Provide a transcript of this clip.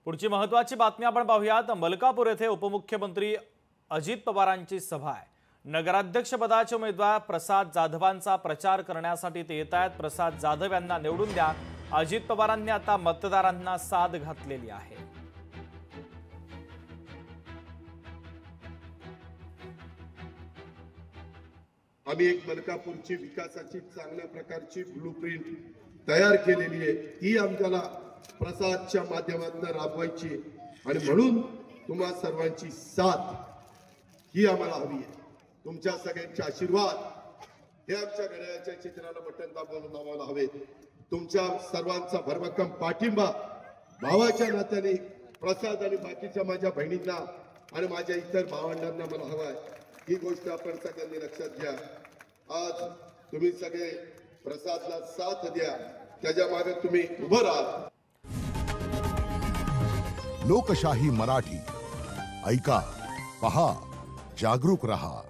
पुढची महत्त्वाची बातमी आपण पाहूयात। मलकापूर येथे उपमुख्यमंत्री अजित पवारांची सभा आहे। नगराध्यक्षपदाचे उमेदवार प्रसाद जाधवांचा प्रचार करण्यासाठी ते येत आहेत। प्रसाद जाधव यांना निवडून द्या, अजित पवारांनी आता मतदारांना साद घातलेली आहे। आम्ही एक मलकापूरची विकासाची चांगल्या प्रकारची ब्लूप्रिंट तयार केलेली आहे, ती आमच्याला प्रसादच्या माध्यमातून राबवायची आणि म्हणून तुम्हा सर्वांची साथ ही आम्हाला हवी आहे। तुमच्या सगळ्यांचे आशीर्वाद हे आमच्या घड्याळाच्या चित्राला बटन दाबून आम्हाला हवेत। तुमच्या सर्वांचा भरभक्कम पाठिंबा भावाच्या नात्याने प्रसाद आणि बाकीच्या माझ्या बहिणींना आणि माझ्या इतर भावंडांना मला हवा आहे। ही गोष्ट आपण सगळ्यांनी लक्षात घ्या। आज तुम्ही सगळे प्रसादला साथ द्या, त्याच्या मागे तुम्ही उभं राहा। लोकशाही मराठी ऐका, पहा, जागरूक रहा।